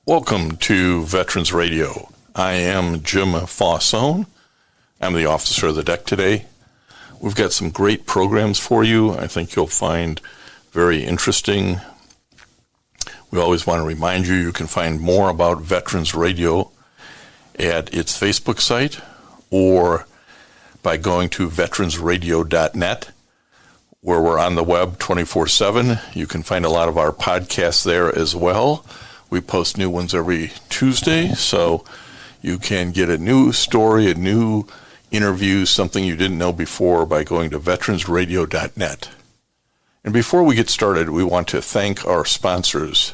Welcome to Veterans Radio. I am Jim Faussone. I'm the officer of the deck today. We've got some great programs for you. I think you'll find very interesting. We always want to remind you can find more about Veterans Radio at its Facebook site or by going to veteransradio.net, where we're on the web 24/7. You can find a lot of our podcasts there as well. We post new ones every Tuesday, so you can get a new story, a new interview, something you didn't know before by going to veteransradio.net. And before we get started, we want to thank our sponsors.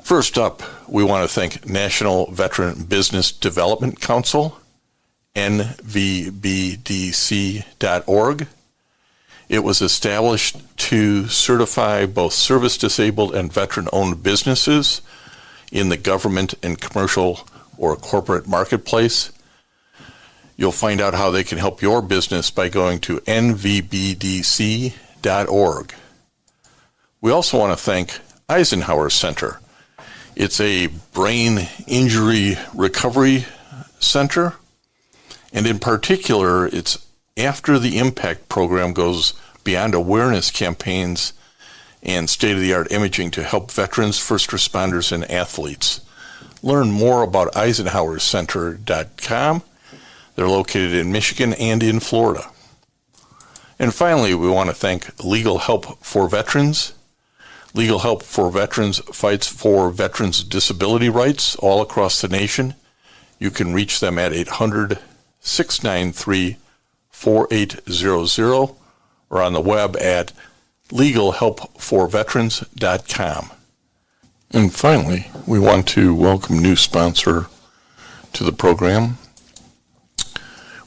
First up, we want to thank National Veteran Business Development Council, nvbdc.org. It was established to certify both service-disabled and veteran-owned businesses in the government and commercial or corporate marketplace. You'll find out how they can help your business by going to nvbdc.org. We also want to thank Eisenhower Center. It's a brain injury recovery center, and in particular, it's after the impact program goes beyond awareness campaigns and state-of-the-art imaging to help veterans, first responders, and athletes. Learn more about EisenhowerCenter.com. They're located in Michigan and in Florida. And finally, we want to thank Legal Help for Veterans. Legal Help for Veterans fights for veterans' disability rights all across the nation. You can reach them at 800-693-4800 or on the web at legalhelpforveterans.com. And finally, we want to welcome a new sponsor to the program,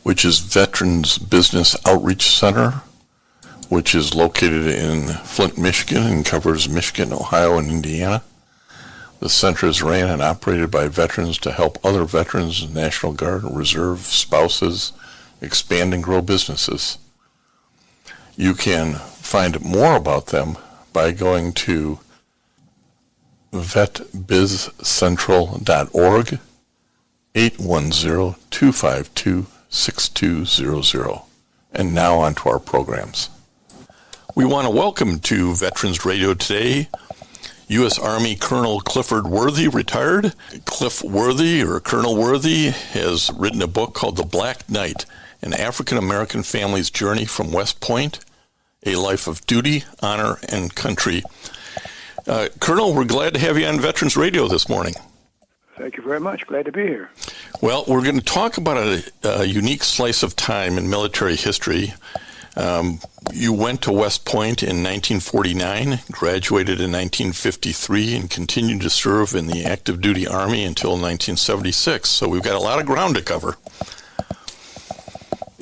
which is Veterans Business Outreach Center, which is located in Flint, Michigan, and covers Michigan, Ohio, and Indiana. The center is ran and operated by veterans to help other veterans, National Guard, Reserve, spouses, expand and grow businesses. You can find more about them by going to vetbizcentral.org, 810-252-6200. And now on to our programs. We want to welcome to Veterans Radio today U.S. Army Colonel Clifford Worthy, retired. Cliff Worthy, or Colonel Worthy, has written a book called The Black Knight, an African-American family's journey from West Point, a life of duty, honor, and country. Colonel, we're glad to have you on Veterans Radio this morning. Thank you very much. Glad to be here. Well, we're going to talk about a unique slice of time in military history. You went to West Point in 1949, graduated in 1953, and continued to serve in the active duty Army until 1976. So we've got a lot of ground to cover.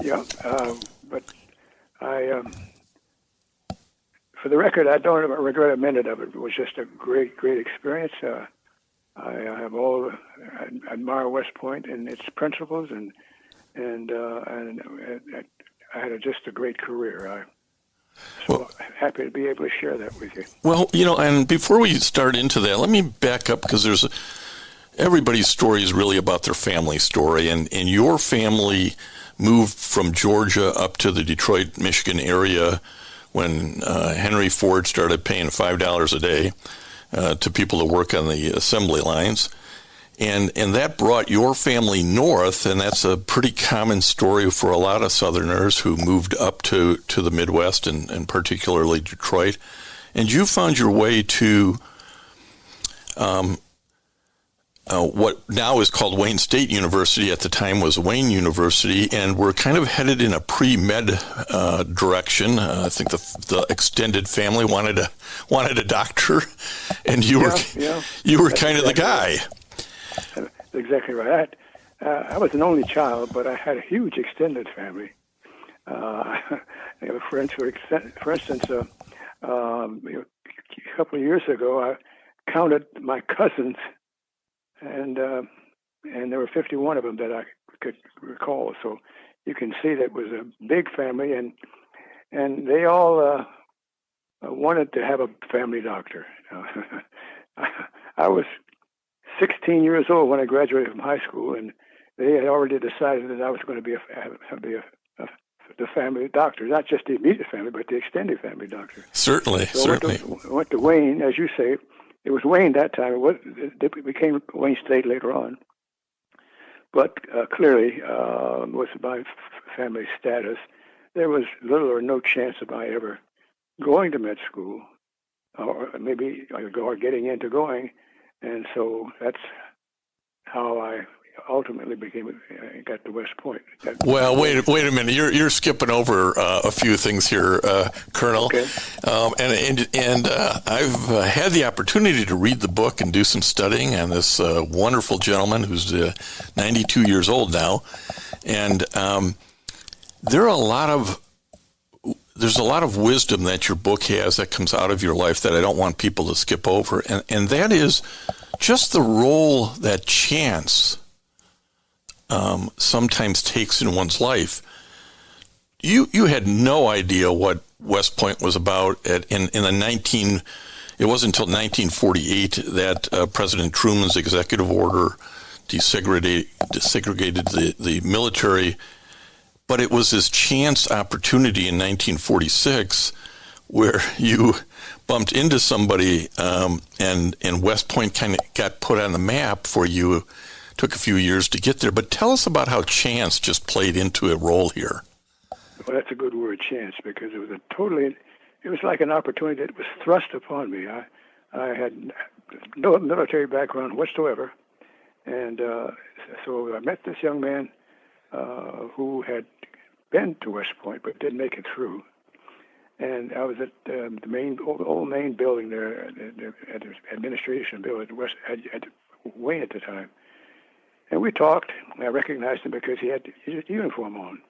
Yeah, but I, for the record, I don't regret a minute of it. It was just a great, great experience. I admire West Point and its principles, and I had just a great career. So happy to be able to share that with you. Well, and before we start into that, let me back up, because everybody's story is really about their family story, and your family moved from Georgia up to the Detroit, Michigan area when Henry Ford started paying $5 a day to people to work on the assembly lines. And that brought your family north, and that's a pretty common story for a lot of Southerners who moved up to the Midwest and particularly Detroit. And you found your way to what now is called Wayne State University, at the time was Wayne University, and we're kind of headed in a pre-med direction. I think the extended family wanted a doctor, and you were kind of the guy. That's exactly right. I was an only child, but I had a huge extended family. I have friends who, for instance, a couple of years ago, I counted my cousins, and there were 51 of them that I could recall. So you can see that it was a big family, and they all wanted to have a family doctor. I was 16 years old when I graduated from high school, and they had already decided that I was going to be the family doctor, not just the immediate family, but the extended family doctor. Certainly, so certainly. I went to Wayne, as you say. It was Wayne that time. It became Wayne State later on. But clearly, with my family status, there was little or no chance of my ever going to med school, or maybe or getting into going. And so that's how I ultimately got to West Point. Well, wait a minute. You're skipping over a few things here, Colonel. Okay. And I've had the opportunity to read the book and do some studying on this wonderful gentleman who's 92 years old now, and there's a lot of wisdom that your book has that comes out of your life that I don't want people to skip over, and that is just the role that chance sometimes takes in one's life. You had no idea what West Point was about it wasn't until 1948 that President Truman's executive order desegregated the military, but it was this chance opportunity in 1946 where you bumped into somebody and West Point kind of got put on the map for you. Took a few years to get there, but tell us about how chance just played into a role here. Well, that's a good word, chance, because it was like an opportunity that was thrust upon me. I had no military background whatsoever, and so I met this young man who had been to West Point but didn't make it through. And I was at the old main building there, at the administration building at Wayne at the time. And we talked. I recognized him because he had his uniform on.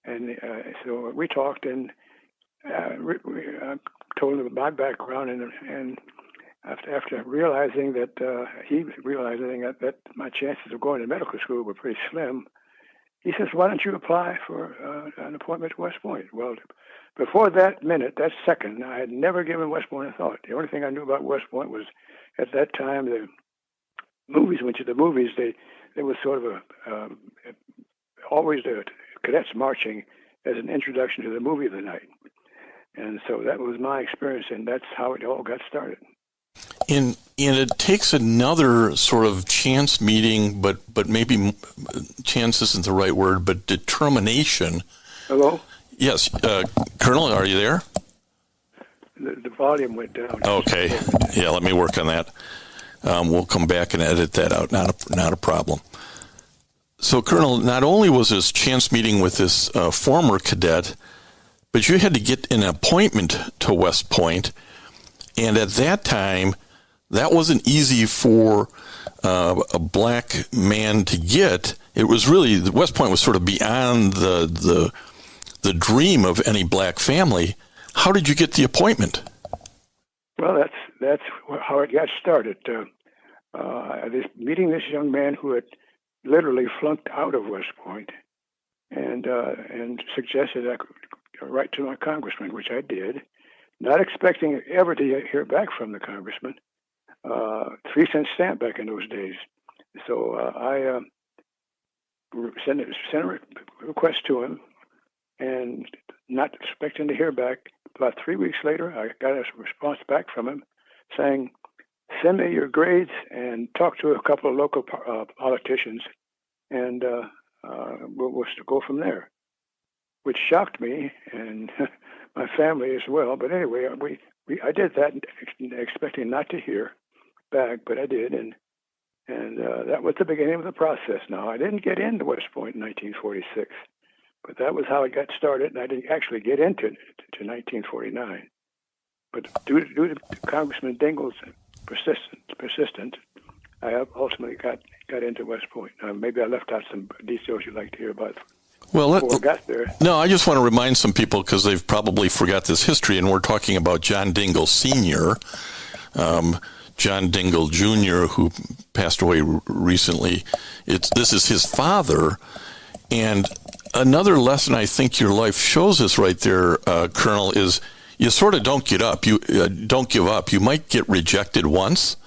And so we talked, and I told him my background. And after realizing that he was realizing that my chances of going to medical school were pretty slim, he says, "Why don't you apply for an appointment to West Point?" Well, before that second, I had never given West Point a thought. The only thing I knew about West Point was at that time the movies. There was sort of always the cadets marching as an introduction to the movie of the night. And so that was my experience, and that's how it all got started. And it takes another sort of chance meeting, but maybe chance isn't the right word, but determination. Hello? Yes. Colonel, are you there? The volume went down. Okay. Yeah, let me work on that. We'll come back and edit that out. Not a problem. So, Colonel, not only was this chance meeting with this former cadet, but you had to get an appointment to West Point. And at that time, that wasn't easy for a black man to get. It was really, West Point was sort of beyond the dream of any black family. How did you get the appointment? Well, that's how it got started. Meeting this young man who had literally flunked out of West Point, and suggested I could write to my congressman, which I did, not expecting ever to hear back from the congressman. 3-cent stamp back in those days. So I sent a request to him, and not expecting to hear back. About 3 weeks later, I got a response back from him saying, "Send me your grades and talk to a couple of local politicians, and we'll go from there," which shocked me and my family as well. But anyway, I did that, expecting not to hear back, but I did, and that was the beginning of the process. Now, I didn't get into West Point in 1946, but that was how it got started, and I didn't actually get into it to 1949. But due to Congressman Dingell's persistence, I ultimately got into West Point. Maybe I left out some details you'd like to hear about. Well, before I got there. No, I just want to remind some people, because they've probably forgot this history, and we're talking about John Dingell Sr., John Dingell Jr., who passed away recently. This is his father, and another lesson I think your life shows us right there, Colonel, is you sort of don't get up. You don't give up. You might get rejected once,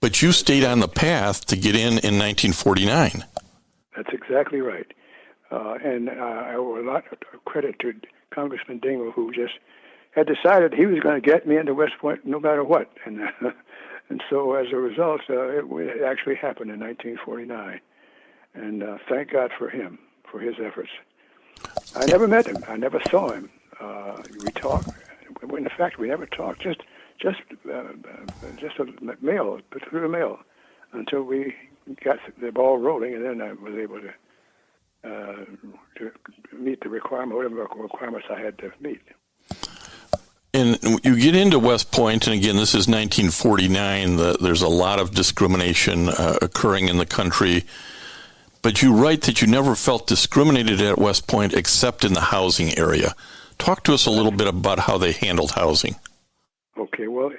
But you stayed on the path to get in 1949. That's exactly right. And I owe a lot of credit to Congressman Dingell, who just had decided he was going to get me into West Point no matter what. And and so as a result, it actually happened in 1949. And thank God for him, for his efforts. I never met him. I never saw him. We talked. In fact, we never talked. Just a mail, through the mail, until we got the ball rolling, and then I was able to meet the whatever requirements I had to meet. And you get into West Point, and again, this is 1949. There's a lot of discrimination occurring in the country. But you write that you never felt discriminated at West Point except in the housing area. Talk to us a little bit about how they handled housing. Okay, well,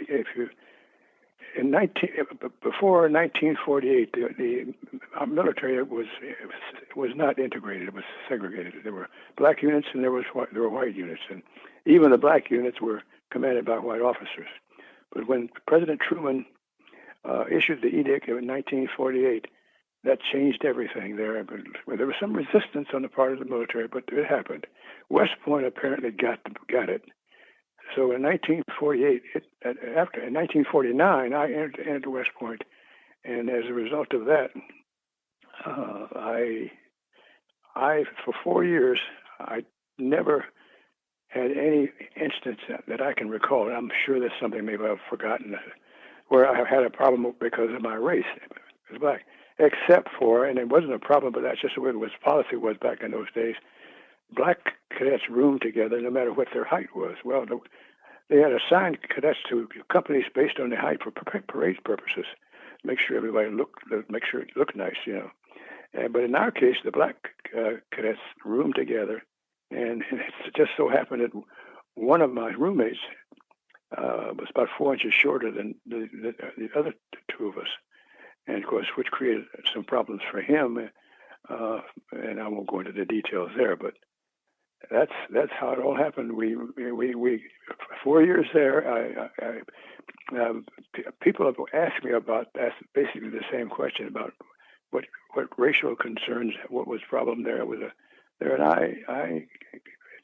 before 1948, our military was not integrated; it was segregated. There were black units and there were white units, and even the black units were commanded by white officers. But when President Truman issued the edict in 1948, that changed everything there. But there was some resistance on the part of the military, but it happened. West Point apparently got it. So in 1948, in 1949, I entered West Point, and as a result of that, I for 4 years, I never had any instance that I can recall, and I'm sure there's something maybe I've forgotten, where I had a problem because of my race, as black, except for, and it wasn't a problem, but that's just the way the policy was back in those days, black cadets roomed together no matter what their height was. Well, they had assigned cadets to companies based on their height for parade purposes, make sure everybody make sure it looked nice, you know. But in our case, the black cadets roomed together, and it just so happened that one of my roommates was about 4 inches shorter than the other two of us, and of course, which created some problems for him. And I won't go into the details there, but that's how it all happened. We 4 years there. People have asked me about basically the same question about what racial concerns, what was problem there with there, and I,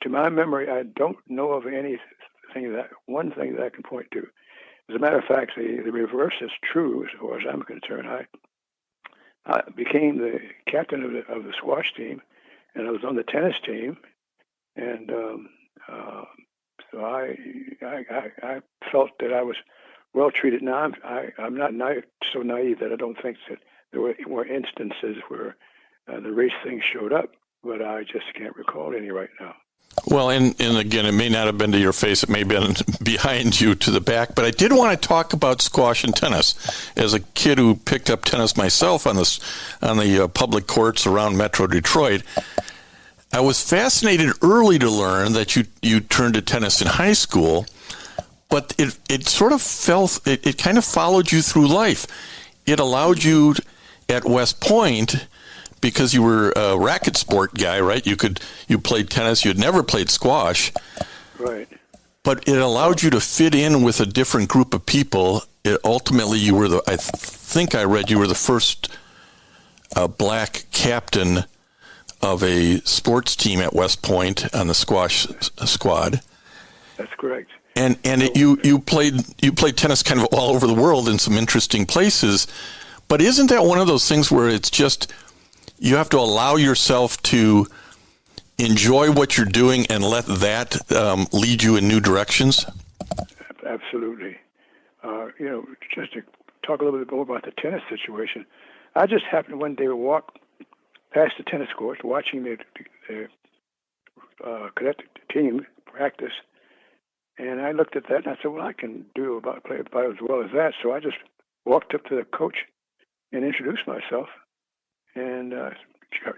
to my memory, I don't know of one thing that I can point to. As a matter of fact, the reverse is true as far as I'm concerned. I became the captain of the squash team, and I was on the tennis team, and so I felt that I was well treated. Now I'm not so naive that I don't think that there were instances where the race thing showed up, but I just can't recall any right now. Well, and again, it may not have been to your face. It may have been behind you to the back. But I did want to talk about squash and tennis. As a kid who picked up tennis myself on the public courts around Metro Detroit, I was fascinated early to learn that you turned to tennis in high school, but it sort of it kind of followed you through life. It allowed you at West Point, because you were a racket sport guy, right? You played tennis. You had never played squash. Right. But it allowed you to fit in with a different group of people. Ultimately, you were I think I read you were the first black captain of a sports team at West Point on the squash squad. That's correct. And you played tennis kind of all over the world in some interesting places. But isn't that one of those things where it's just, you have to allow yourself to enjoy what you're doing and let that lead you in new directions? Absolutely. Just to talk a little bit more about the tennis situation, I just happened one day to walk past the tennis court, watching the cadet team practice, and I looked at that and I said, well, I can play about as well as that. So I just walked up to the coach and introduced myself, and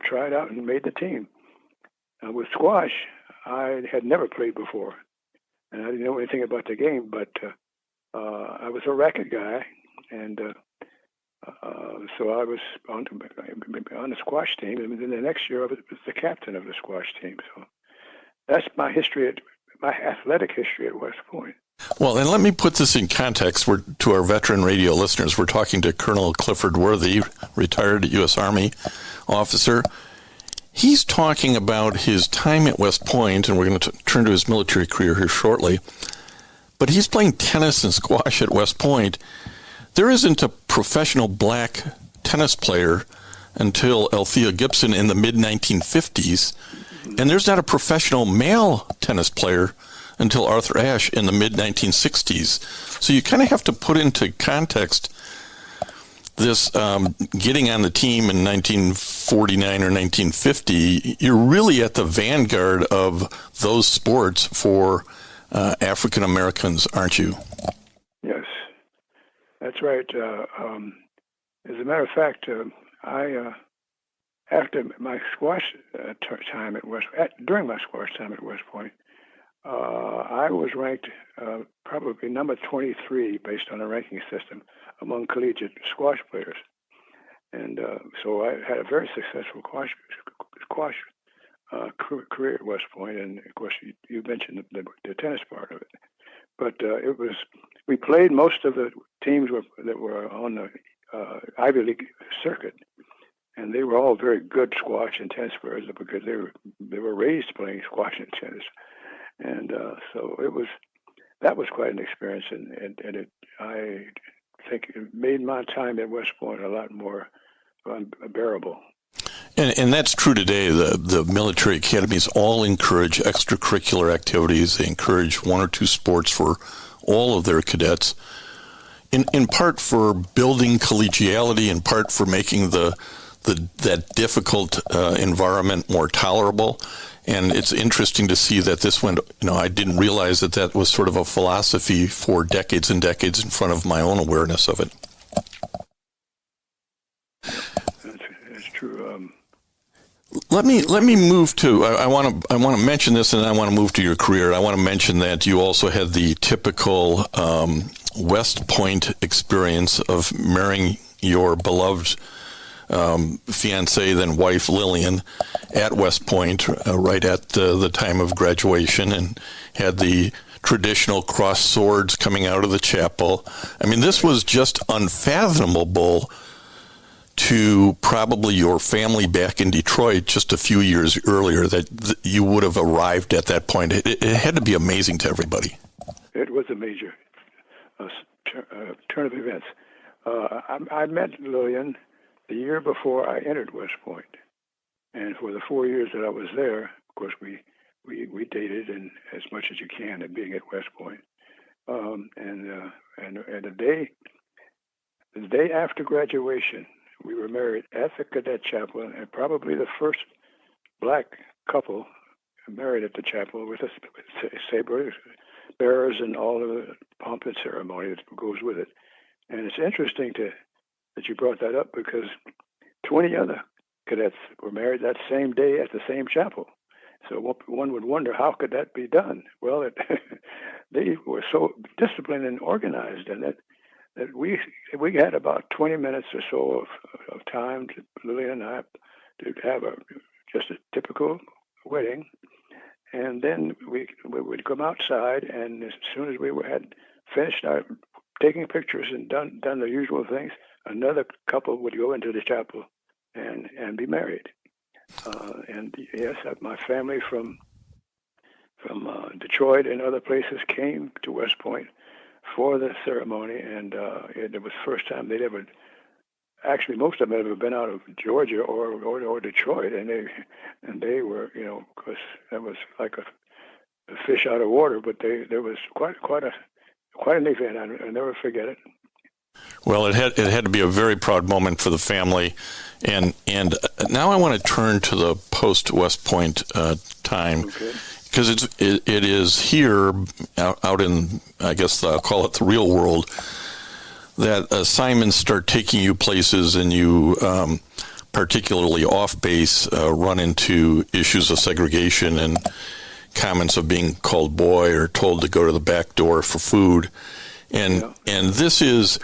tried out and made the team. With squash, I had never played before, and I didn't know anything about the game, but I was a racket guy, and so I was on the squash team, and then the next year I was the captain of the squash team. So that's my history, my athletic history at West Point. Well, and let me put this in context. To our veteran radio listeners, we're talking to Colonel Clifford Worthy, retired U.S. Army officer. He's talking about his time at West Point, and we're going to turn to his military career here shortly. But he's playing tennis and squash at West Point. There isn't a professional black tennis player until Althea Gibson in the mid-1950s, and there's not a professional male tennis player until Arthur Ashe in the mid-1960s. So you kind of have to put into context this getting on the team in 1949 or 1950. You're really at the vanguard of those sports for African Americans, aren't you? Yes, that's right. As a matter of fact, after my squash time at during my squash time at West Point, I was ranked probably number 23 based on a ranking system among collegiate squash players, and so I had a very successful squash career at West Point. And of course, you mentioned the tennis part of it, but we played most of the teams that were on the Ivy League circuit, and they were all very good squash and tennis players because they were raised playing squash and tennis, and so that was quite an experience, and I think it made my time at West Point a lot more bearable. And that's true today. The military academies all encourage extracurricular activities. They encourage one or two sports for all of their cadets, in part for building collegiality, in part for making that difficult environment more tolerable. And it's interesting to see that this went, I didn't realize that was sort of a philosophy for decades and decades in front of my own awareness of it. That's true. Let me move to, I want to mention this, and I want to move to your career. I want to mention that you also had the typical West Point experience of marrying your beloved fiancée, then wife Lillian, at West Point right at the time of graduation, and had the traditional crossed swords coming out of the chapel. I mean, this was just unfathomable to probably your family back in Detroit just a few years earlier, that you would have arrived at that point. It had to be amazing to everybody. It was a major turn of events. I met Lillian the year before I entered West Point, and for the 4 years that I was there, of course, we dated, and as much as you can at being at West Point. And the day after graduation, we were married at the cadet chapel, and probably the first black couple married at the chapel with saber bearers and all of the pomp and ceremony that goes with it. And it's interesting that you brought that up, because 20 other cadets were married that same day at the same chapel. So one would wonder, how could that be done? Well, they were so disciplined and organized, and that we had about 20 minutes or so of time, Lillian and I, to have just a typical wedding. And then we would come outside, and as soon as we had finished taking pictures and done the usual things, another couple would go into the chapel and be married. And yes, my family from Detroit and other places came to West Point for the ceremony, and it was the first time they'd ever. Actually, most of them had ever been out of Georgia or Detroit, and they were, of course, that was like a fish out of water. But there was quite an event. I'll never forget it. Well, it had to be a very proud moment for the family, and now I want to turn to the post West Point time, because it is here out in, I guess I'll call it the real world, that assignments start taking you places, and you, particularly off base, run into issues of segregation and comments of being called boy or told to go to the back door for food, and this is,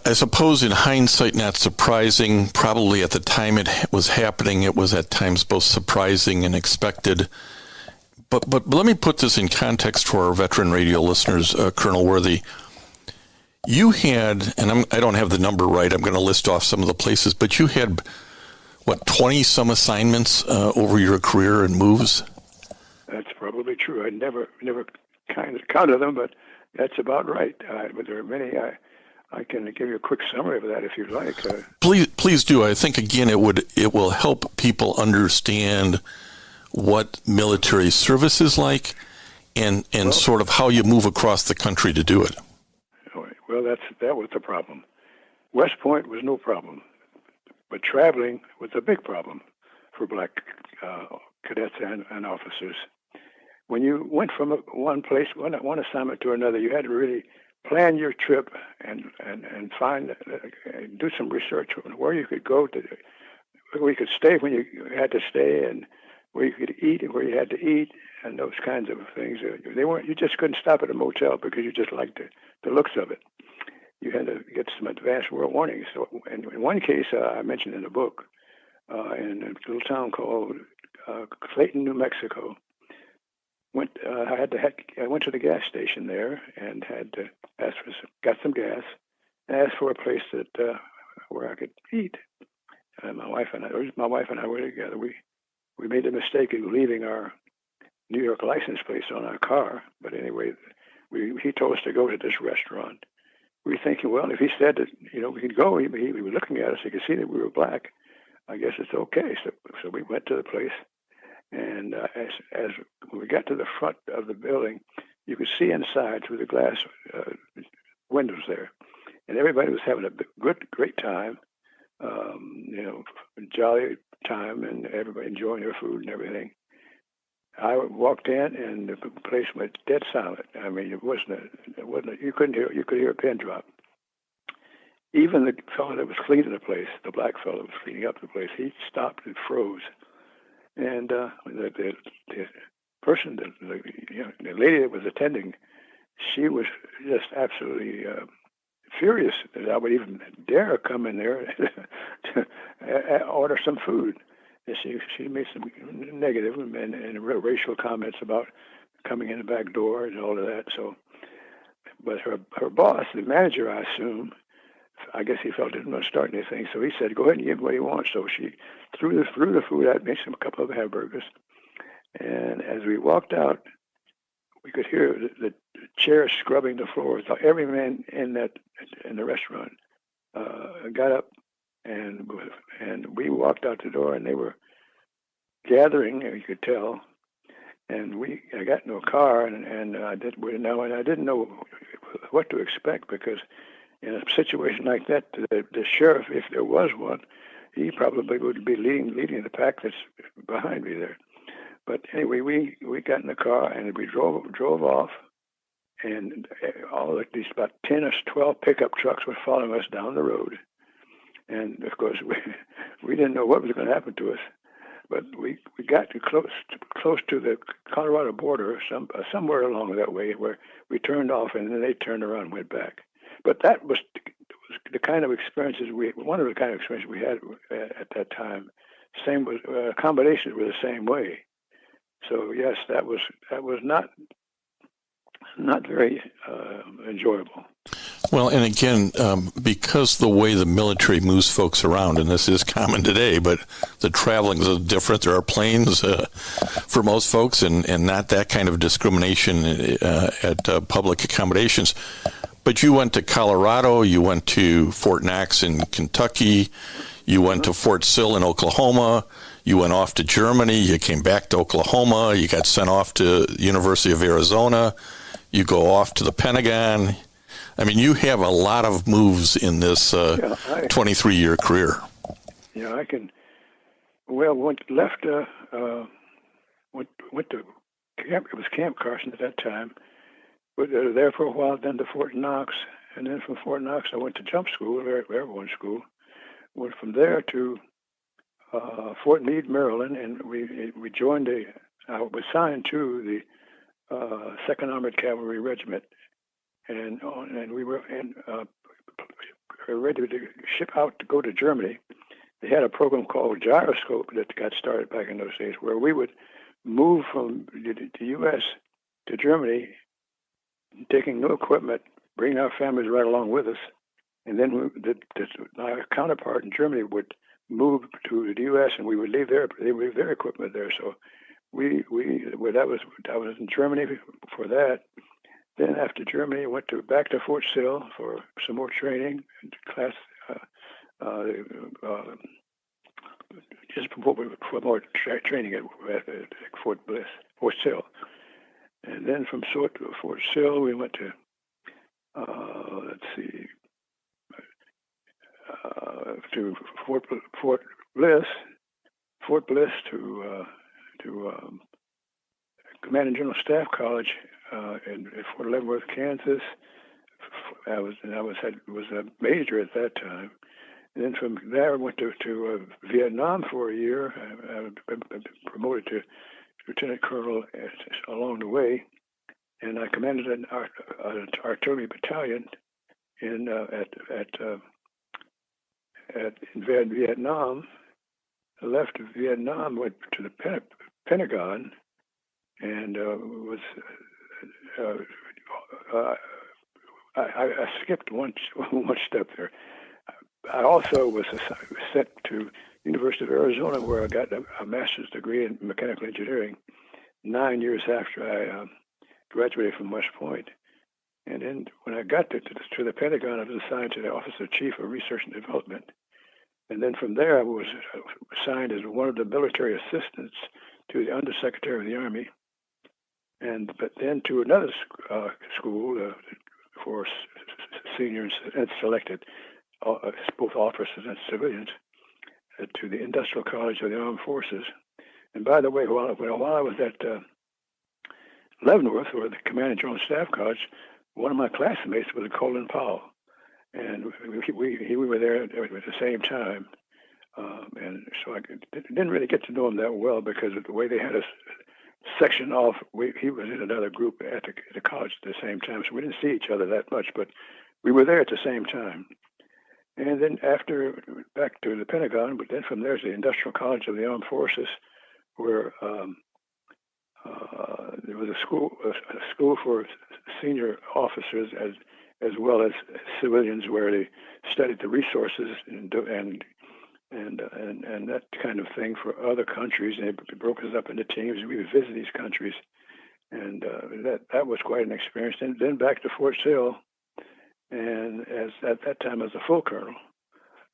I suppose in hindsight, not surprising. Probably at the time it was happening, it was at times both surprising and expected. But let me put this in context for our veteran radio listeners, Colonel Worthy. You had, and I don't have the number right, I'm going to list off some of the places, but you had, 20-some assignments over your career and moves? That's probably true. I never kind of counted them, but that's about right. But there are many. I can give you a quick summary of that if you'd like. Please do. I think, again, it will help people understand what military service is like and sort of how you move across the country to do it. Well, that was the problem. West Point was no problem, but traveling was a big problem for black cadets and officers. When you went from one place, one assignment to another, you had to really plan your trip and find, do some research on where you could go to, where you could stay when you had to stay, and where you could eat and where you had to eat, and those kinds of things. You just couldn't stop at a motel because you just liked the looks of it. You had to get some advance warnings. So, in one case, I mentioned in the book, in a little town called Clayton, New Mexico. I went to the gas station there and had to got some gas, and asked for a place that where I could eat. And my wife and I were together. We made the mistake of leaving our New York license plates on our car. But anyway, he told us to go to this restaurant. We were thinking, well, if he said that we could go, he was looking at us. He could see that we were black. I guess it's okay. So we went to the place. And as we got to the front of the building, you could see inside through the glass windows there, and everybody was having a great time, jolly time, and everybody enjoying their food and everything. I walked in, and the place went dead silent. I mean, it wasn't. You couldn't hear. You could hear a pin drop. Even the fellow that was cleaning the place, the black fellow that was cleaning up the place, he stopped and froze. And the person, the lady that was attending, she was just absolutely furious that I would even dare come in there to order some food. And she made some negative and racial comments about coming in the back door and all of that. So, but her boss, the manager, I assume, I guess he felt didn't want to start anything, so he said, "Go ahead and give what he wants." So she threw the food at me, a couple of hamburgers, and as we walked out, we could hear the chairs scrubbing the floor. So every man in the restaurant got up, and we walked out the door, and they were gathering. You could tell, and I got in a car, and I didn't know what to expect because. In a situation like that, the sheriff, if there was one, he probably would be leading the pack that's behind me there. But anyway, we got in the car and we drove off, and all of these about 10 or 12 pickup trucks were following us down the road. And of course, we didn't know what was going to happen to us, but we got close to the Colorado border, somewhere along that way, where we turned off, and then they turned around and went back. But that was the kind of experiences one of the kind of experiences we had at that time. Same was accommodations were the same way. So yes, that was not very enjoyable. Well, and again, because the way the military moves folks around, and this is common today, but the traveling is different. There are planes for most folks, and not that kind of discrimination at public accommodations. But you went to Colorado, you went to Fort Knox in Kentucky, you went to Fort Sill in Oklahoma, you went off to Germany, you came back to Oklahoma, you got sent off to the University of Arizona, you go off to the Pentagon. I mean, you have a lot of moves in this 23-year career. Yeah, I can. Well, went to camp. It was Camp Carson at that time. Was there for a while, then to Fort Knox, and then from Fort Knox I went to jump school, airborne school. Went from there to Fort Meade, Maryland, and we joined I was assigned to the 2nd Armored Cavalry Regiment, and we were ready to ship out to go to Germany. They had a program called Gyroscope that got started back in those days, where we would move from the U.S. to Germany, taking no equipment, bringing our families right along with us, and then my counterpart in Germany would move to the U.S. and we would leave their equipment there. So I was in Germany for that. Then after Germany, I went back to Fort Sill for some more training and class. Just for more training at Fort Sill. And then from Fort Sill, we went to, to Fort Bliss to Command and General Staff College in Fort Leavenworth, Kansas. I was a major at that time. And then from there, I went to Vietnam for a year. I was promoted to lieutenant colonel along the way, and I commanded an artillery battalion in Vietnam. I left Vietnam, went to the Pentagon, and I skipped one step there. I also was sent to University of Arizona, where I got a master's degree in mechanical engineering 9 years after I graduated from West Point. And then when I got to the Pentagon, I was assigned to the Office of Chief of Research and Development. And then from there, I was assigned as one of the military assistants to the Undersecretary of the Army. But then to another school for seniors and selected, both officers and civilians, to the Industrial College of the Armed Forces. And by the way, while I was at Leavenworth, or the Command and General Staff College, one of my classmates was Colin Powell, and we were there at the same time. And so I didn't really get to know him that well because of the way they had us section off. He was in another group at the college at the same time, so we didn't see each other that much, but we were there at the same time. And then after, back to the Pentagon, but then from there's the Industrial College of the Armed Forces, where there was a school for senior officers as well as civilians, where they studied the resources and that kind of thing for other countries. And they broke us up into teams, and we would visit these countries, and that was quite an experience. And then back to Fort Sill. And at that time, I was a full colonel,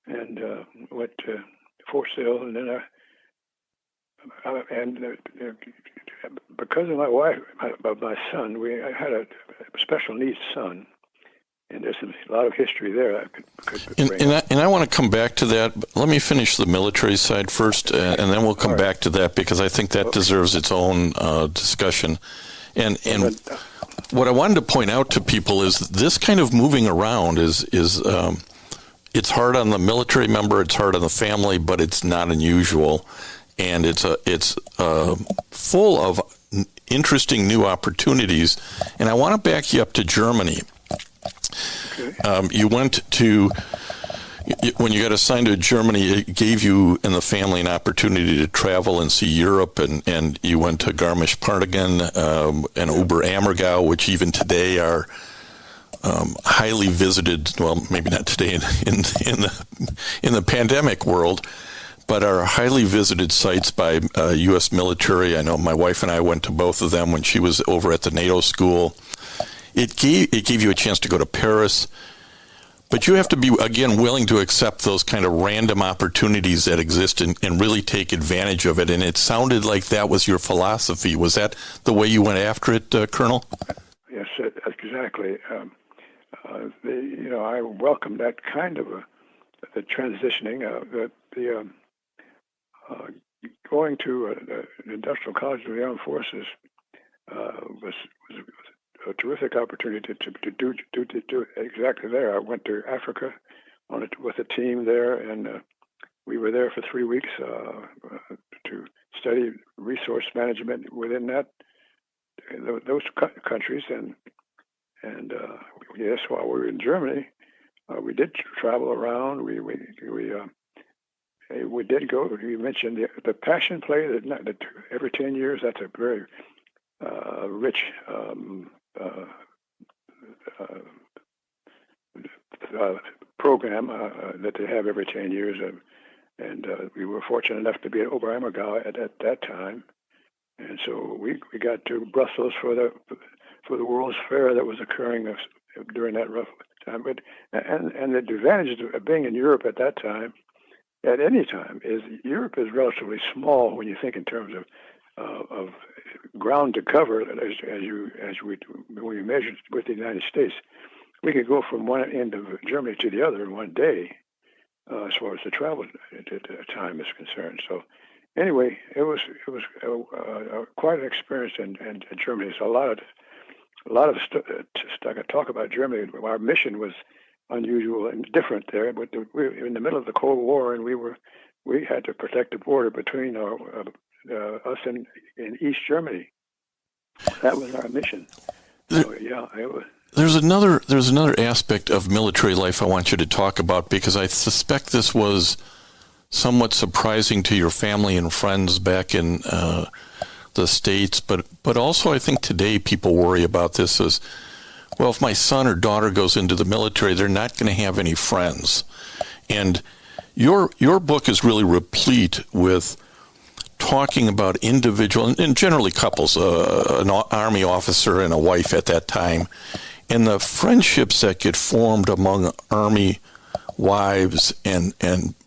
and went to Fort Sill, and then because of my wife, my son, I had a special needs son, and there's a lot of history there I could bring. And I want to come back to that, but let me finish the military side first, and then we'll come back to that, because I think that deserves its own discussion. And what I wanted to point out to people is this kind of moving around is it's hard on the military member, it's hard on the family, but it's not unusual, and it's full of interesting new opportunities. And I want to back you up to Germany. Okay. You went to, when you got assigned to Germany, it gave you and the family an opportunity to travel and see Europe, and you went to Garmisch-Partenkirchen and Oberammergau, which even today are highly visited. Well, maybe not today in the pandemic world, but are highly visited sites by U.S. military. I know my wife and I went to both of them when she was over at the NATO school. It gave you a chance to go to Paris. But you have to be, again, willing to accept those kind of random opportunities that exist and really take advantage of it. And it sounded like that was your philosophy. Was that the way you went after it, Colonel? Yes, exactly. I welcome that kind of the transitioning. Going to the Industrial College of the Armed Forces was a terrific opportunity to do exactly there. I went to Africa with a team there, and we were there for 3 weeks to study resource management within those countries. And yes, while we were in Germany, we did travel around. We we did go. You mentioned the Passion Play. That every 10 years, that's a very rich program that they have every 10 years. And we were fortunate enough to be at Oberammergau at that time. And so we got to Brussels for the World's Fair that was occurring during that rough time. But and the advantage of being in Europe at that time, at any time, is Europe is relatively small when you think in terms of ground to cover. When we measured with the United States, we could go from one end of Germany to the other in one day, as far as the travel time is concerned. So. Anyway, it was quite an experience in Germany. So a lot of stuff I could talk about Germany. Our mission was unusual and different there, but we were in the middle of the Cold War, and we had to protect the border between us and East Germany. That was our mission. So yeah, it was. There's another aspect of military life I want you to talk about, because I suspect this was somewhat surprising to your family and friends back in the States, but also I think today people worry about this as, well, if my son or daughter goes into the military, they're not going to have any friends. And your book is really replete with talking about individual, and generally couples, an Army officer and a wife at that time, and the friendships that get formed among Army wives and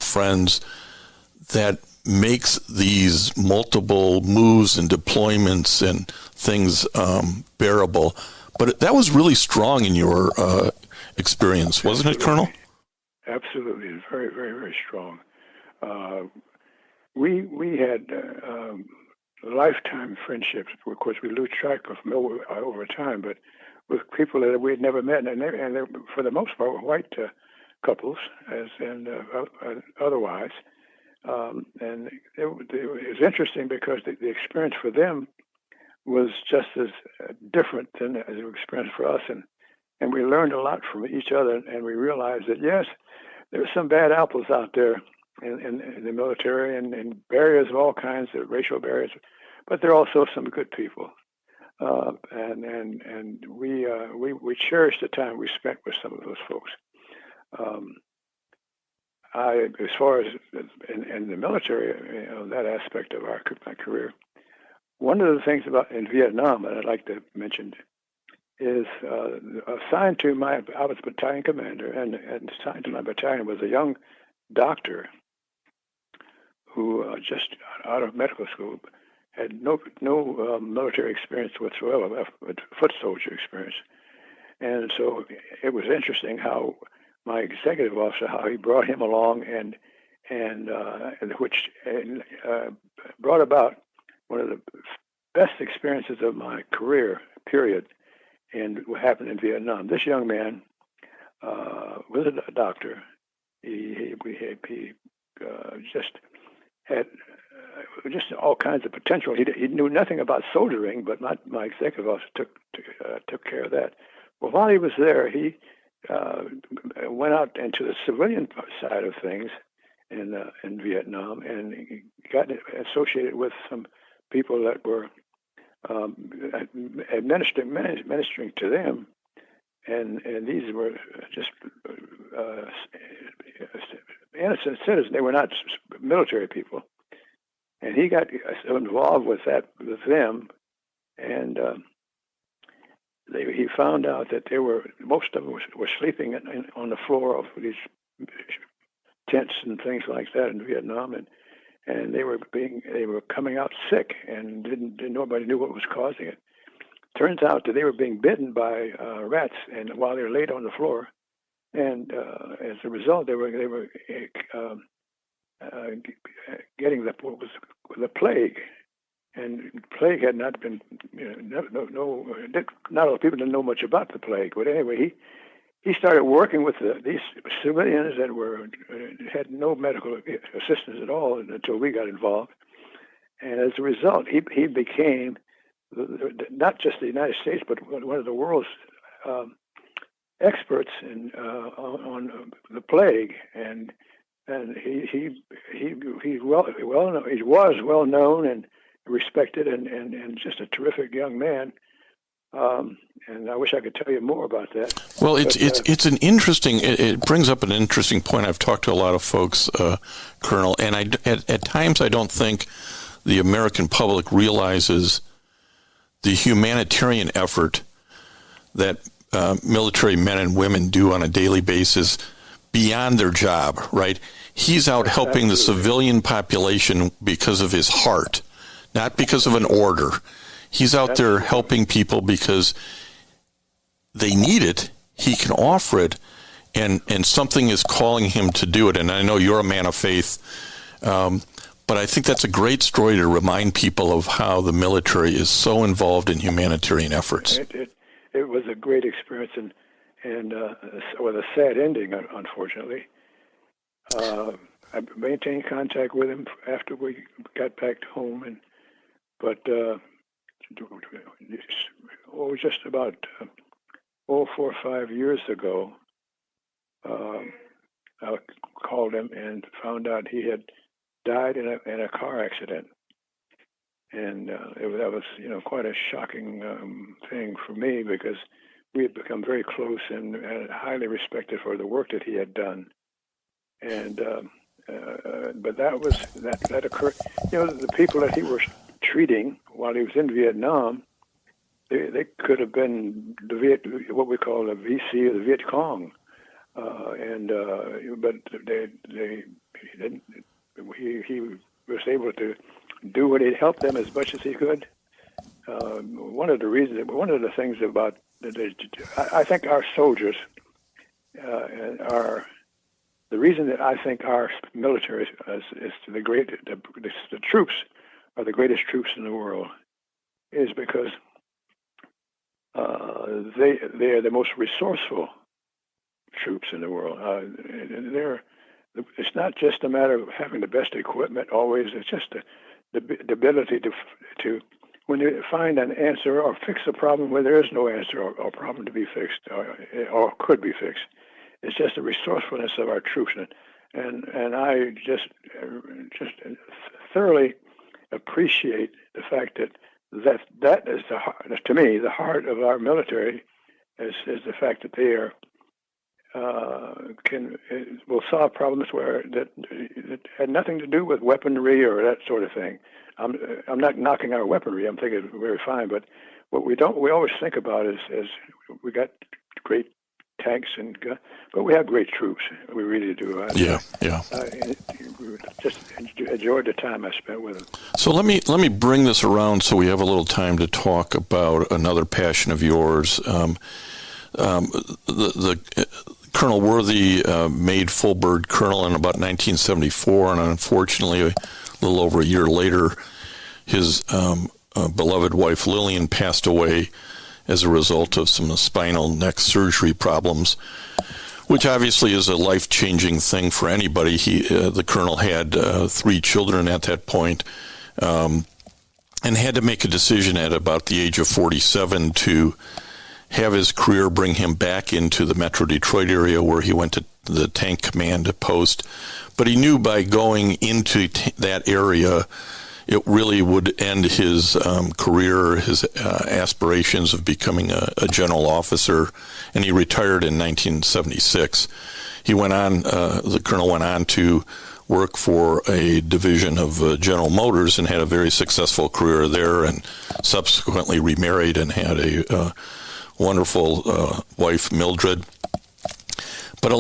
friends that makes these multiple moves and deployments and things bearable. But that was really strong in your experience, wasn't it, Colonel? Absolutely. It's very, very, very strong. We had lifetime friendships. Of course, we lose track of them over time, but with people that we had never met, and they for the most part, were white couples, and otherwise. And it was interesting because the experience for them was just as different than as the experience for us, and we learned a lot from each other, and we realized that yes, there's some bad apples out there in the military, and barriers of all kinds, racial barriers, but there are also some good people, and we cherished the time we spent with some of those folks. As far as in the military, that aspect of my career, one of the things about in Vietnam that I'd like to mention is assigned to I was battalion commander, and assigned to my battalion was a young doctor who just out of medical school had no military experience whatsoever, but foot soldier experience, and so it was interesting how my executive officer, how he brought him along and which brought about one of the best experiences of my career, period, and what happened in Vietnam. This young man was a doctor. He just had just all kinds of potential. He knew nothing about soldering, but my executive officer took care of that. Well, while he was there, he went out into the civilian side of things in Vietnam, and he got associated with some people that were ministering to them, and these were just innocent citizens. They were not military people, and he got involved with them, and he found out that most of them were sleeping on the floor of these tents and things like that in Vietnam, and they were coming out sick, and nobody knew what was causing it. Turns out that they were being bitten by rats, and while they were laid on the floor, and as a result, they were getting the plague. And plague had not been, not a lot of people didn't know much about the plague. But anyway, he started working with these civilians that had no medical assistance at all until we got involved. And as a result, he became not just the United States, but one of the world's experts on the plague. And and he was well known and respected, and just a terrific young man. And I wish I could tell you more about that. Well, it's an interesting. It brings up an interesting point. I've talked to a lot of folks, Colonel, and at times I don't think the American public realizes the humanitarian effort that military men and women do on a daily basis beyond their job. Right? He's out helping the civilian population because of his heart, not because of an order. He's out there helping people because they need it, he can offer it, and something is calling him to do it. And I know you're a man of faith, but I think that's a great story to remind people of how the military is so involved in humanitarian efforts. It was a great experience, and with a sad ending, unfortunately. I maintained contact with him after we got back home, but just about 4 or 5 years ago, I called him and found out he had died in a car accident, and that was quite a shocking thing for me, because we had become very close and highly respected for the work that he had done, and but that occurred. The people that he was treating while he was in Vietnam, they could have been what we call the VC or the Viet Cong, but he didn't. He was able to do what he'd help them as much as he could. One of the things about I think our soldiers are the reason that I think our military is the troops are the greatest troops in the world is because they are the most resourceful troops in the world. It's not just a matter of having the best equipment always. It's just the ability to when you find an answer or fix a problem where there is no answer or problem to be fixed or could be fixed. It's just the resourcefulness of our troops, and I just thoroughly appreciate the fact that is to me the heart of our military is the fact that they are will solve problems that had nothing to do with weaponry or that sort of thing. I'm not knocking our weaponry. I'm thinking it's very fine, but what we always think about is we got great tanks and but we have great troops. We really do. Yeah. Just enjoyed the time I spent with them. So let me bring this around so we have a little time to talk about another passion of yours. The Colonel Worthy made full bird colonel in about 1974, and unfortunately, a little over a year later, his beloved wife Lillian passed away as a result of some spinal neck surgery problems, which obviously is a life-changing thing for anybody. The colonel had 3 children at that point, and had to make a decision at about the age of 47 to have his career bring him back into the Metro Detroit area, where he went to the tank command post. But he knew by going into that area, it really would end his career, his aspirations of becoming a general officer, and he retired in 1976. He went on, the colonel went on to work for a division of General Motors and had a very successful career there, and subsequently remarried and had a wonderful wife, Mildred. But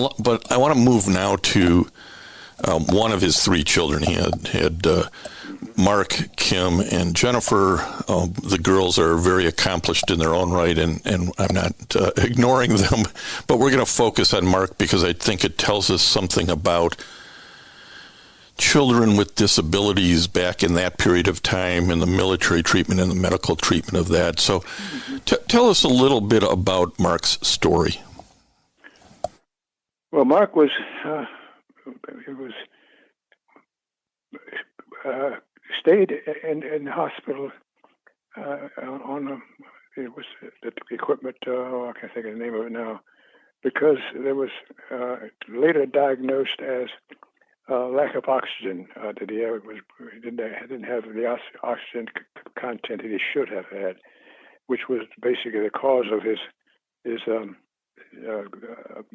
I want to move now to one of his 3 children. He had Mark, Kim, and Jennifer. The girls are very accomplished in their own right, and I'm not ignoring them, but we're going to focus on Mark because I think it tells us something about children with disabilities back in that period of time and the military treatment and the medical treatment of that. So tell us a little bit about Mark's story. Well, Mark was stayed in the hospital it was the equipment, I can't think of the name of it now, because there was later diagnosed as lack of oxygen that he didn't have the oxygen content that he should have had, which was basically the cause of his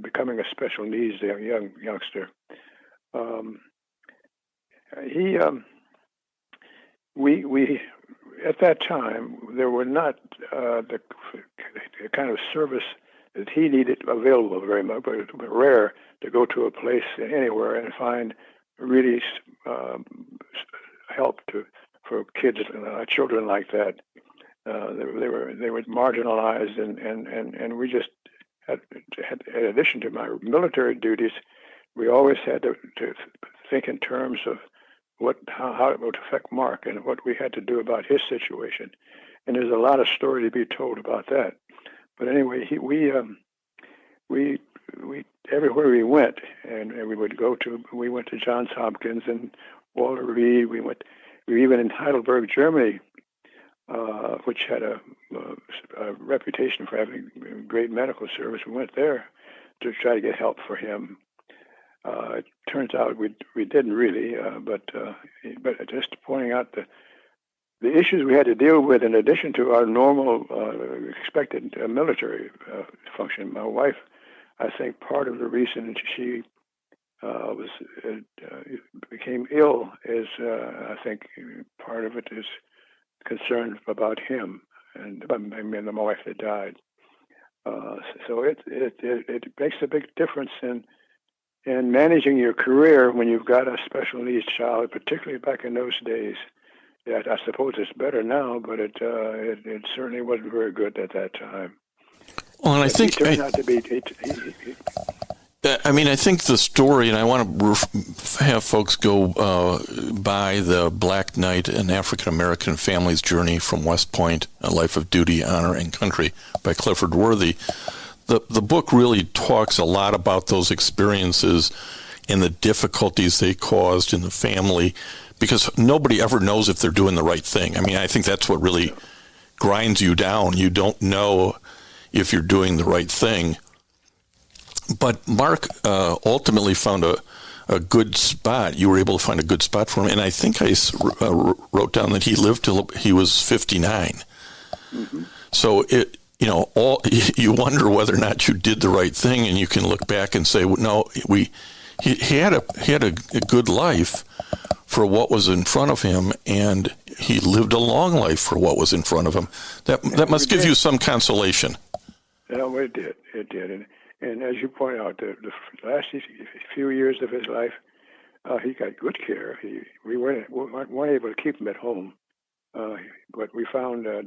becoming a special needs youngster. We at that time there were not the kind of service that he needed available very much, but it was rare to go to a place anywhere and find really help for kids, children like that. They were marginalized, and we just had, in addition to my military duties, we always had to think in terms of how it would affect Mark and what we had to do about his situation. And there's a lot of story to be told about that. But anyway, we everywhere we went, and we went to Johns Hopkins and Walter Reed. We were even in Heidelberg, Germany, which had a reputation for having great medical service. We went there to try to get help for him. It turns out we didn't really, but just pointing out the issues we had to deal with in addition to our normal expected military function. My wife, I think part of the reason she became ill is I think part of it is concern about him and my wife that died. So it makes a big difference in managing your career when you've got a special needs child, particularly back in those days. Yeah, I suppose it's better now, but it certainly wasn't very good at that time. Well, and I think he turned out to be. I think the story, and I want to have folks go by the Black Knight, an African-American family's journey from West Point, A Life of Duty, Honor, and Country by Clifford Worthy. The book really talks a lot about those experiences and the difficulties they caused in the family, because nobody ever knows if they're doing the right thing. I mean, I think that's what really grinds you down. You don't know if you're doing the right thing. But Mark ultimately found a good spot. You were able to find a good spot for him. And I think I wrote down that he lived till he was 59. Mm-hmm. So you wonder whether or not you did the right thing, and you can look back and say, well, no, he had a good life for what was in front of him, and he lived a long life for what was in front of him. That must give you some consolation. No, it did. It did. And as you point out, the last few years of his life, he got good care. We weren't able to keep him at home, but we found a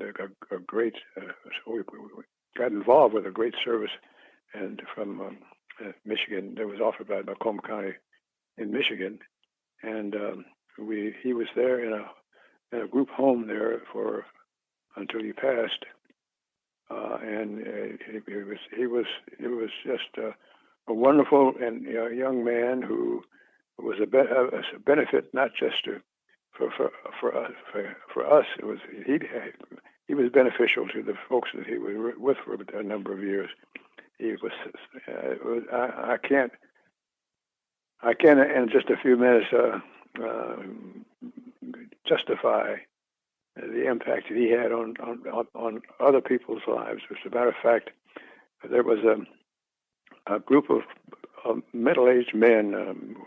great. So we got involved with a great service, and from Michigan that was offered by Macomb County in Michigan, and he was there in a group home there until he passed. And he was just a wonderful and young man who was a benefit not just for us. It was he was beneficial to the folks that he was with for a number of years. He was I can't in just a few minutes justify the impact that he had on other people's lives. As a matter of fact, there was a group of middle-aged men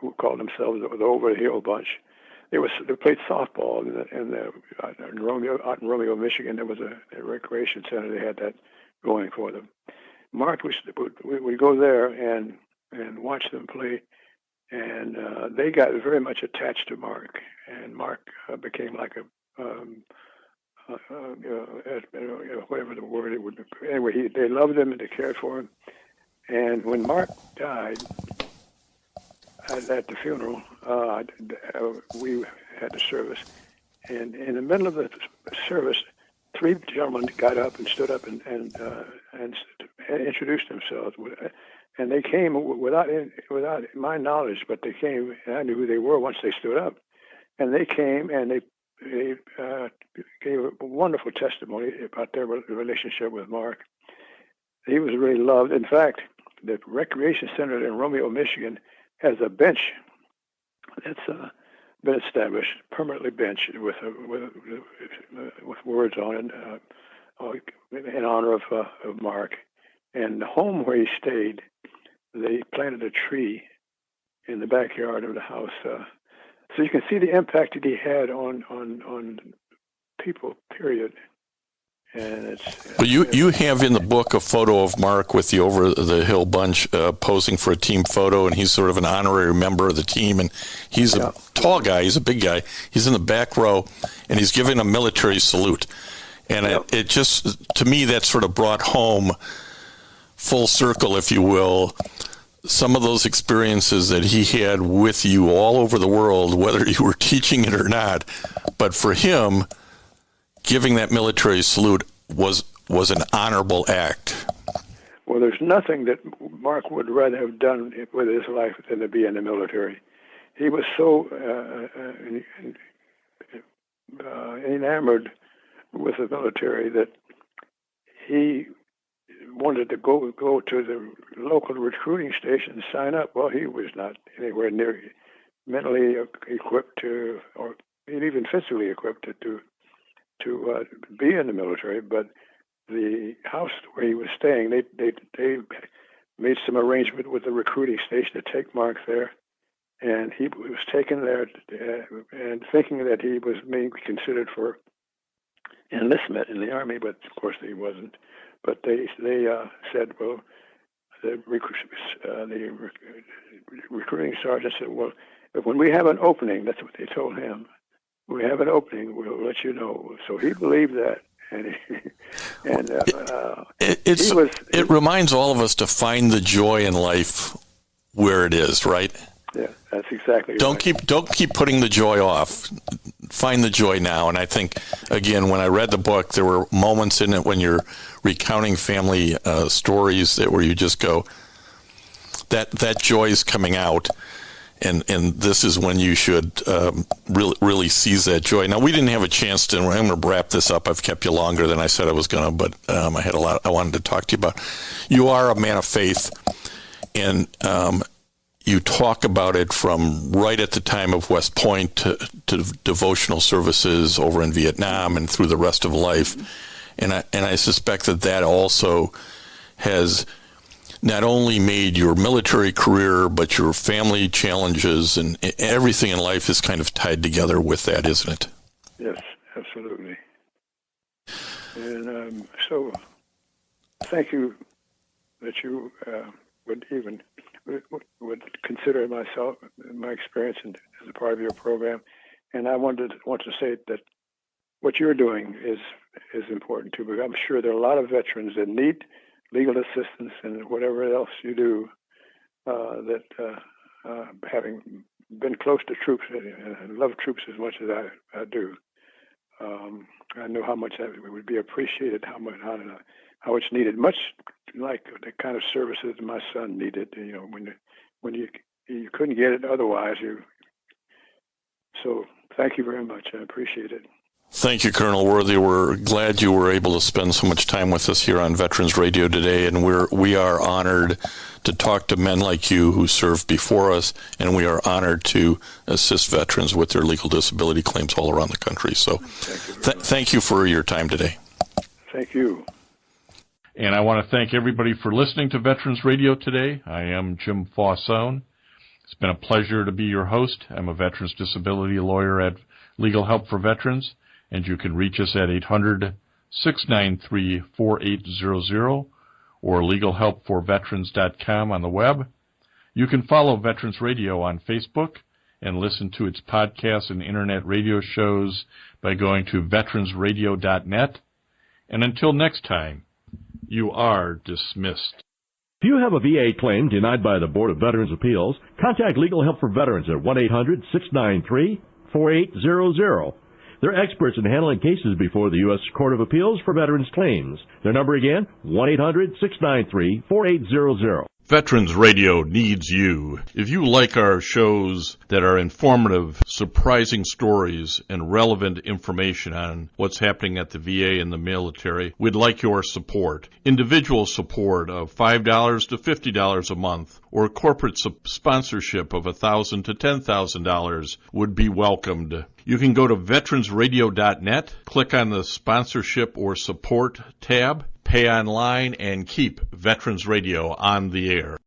who called themselves the Over the Hill Bunch. They played softball in Romeo, Michigan. There was a recreation center. They had that going for them. Mark would go there and watch them play, and they got very much attached to Mark. And Mark became like a whatever the word it would be. Anyway, they loved him and they cared for him. And when Mark died at the funeral, we had the service. And in the middle of the service, three gentlemen got up and stood up and introduced themselves. And they came without my knowledge, but they came, and I knew who they were once they stood up. And they came and they gave a wonderful testimony about their relationship with Mark. He was really loved. In fact, the recreation center in Romeo, Michigan, has a bench that's been established, permanently benched with words on it in honor of Mark. And the home where he stayed, they planted a tree in the backyard of the house, so you can see the impact that he had on people. Period. And it's. But you have in the book a photo of Mark with the Over the Hill bunch posing for a team photo, and he's sort of an honorary member of the team, and he's a tall guy, he's a big guy. He's in the back row, and he's giving a military salute. And it just, to me, that sort of brought home full circle, if you will, some of those experiences that he had with you all over the world, whether you were teaching it or not. But for him, giving that military salute was an honorable act. Well, there's nothing that Mark would rather have done with his life than to be in the military. He was so enamored with the military that he wanted to go to the local recruiting station and sign up. Well, he was not anywhere near mentally equipped to, or even physically equipped to be in the military. But the house where he was staying, they made some arrangement with the recruiting station to take Mark there, and he was taken there and thinking that he was being considered for enlistment in the Army, but of course he wasn't. But they said, well, the recruiting sergeant said, well, when we have an opening, that's what they told him. We have an opening, we'll let you know. So he believed that, and it reminds all of us to find the joy in life where it is, right? Yeah, that's exactly don't right. Don't keep putting the joy off. Find the joy now. And I think, again, when I read the book, there were moments in it when you're recounting family stories where you just go, that joy is coming out. And this is when you should really seize that joy. Now, we didn't have a chance to, I'm going to wrap this up. I've kept you longer than I said I was going to, but I had a lot I wanted to talk to you about. You are a man of faith, and you talk about it from right at the time of West Point to devotional services over in Vietnam and through the rest of life. And I suspect that also has not only made your military career, but your family challenges and everything in life is kind of tied together with that, isn't it? Yes, absolutely. And so thank you that you would consider my experience as a part of your program. And I want to say that what you're doing is important too, because I'm sure there are a lot of veterans that need legal assistance and whatever else you do, that having been close to troops and love troops as much as I do, I know how much that would be appreciated, how it's needed, much like the kind of services my son needed. When you couldn't get it otherwise. So thank you very much. I appreciate it. Thank you, Colonel Worthy. We're glad you were able to spend so much time with us here on Veterans Radio today, and we are honored to talk to men like you who served before us, and we are honored to assist veterans with their legal disability claims all around the country. So thank you for your time today. Thank you. And I want to thank everybody for listening to Veterans Radio today. I am Jim Faussone. It's been a pleasure to be your host. I'm a veterans disability lawyer at Legal Help for Veterans, and you can reach us at 800-693-4800 or legalhelpforveterans.com on the web. You can follow Veterans Radio on Facebook and listen to its podcasts and internet radio shows by going to veteransradio.net. And until next time, you are dismissed. If you have a VA claim denied by the Board of Veterans' Appeals, contact Legal Help for Veterans at 1-800-693-4800. They're experts in handling cases before the U.S. Court of Appeals for Veterans Claims. Their number again, 1-800-693-4800. Veterans Radio needs you. If you like our shows that are informative, surprising stories, and relevant information on what's happening at the VA and the military, we'd like your support. Individual support of $5 to $50 a month or corporate sponsorship of $1,000 to $10,000 would be welcomed. You can go to veteransradio.net, click on the sponsorship or support tab, pay online, and keep Veterans Radio on the air.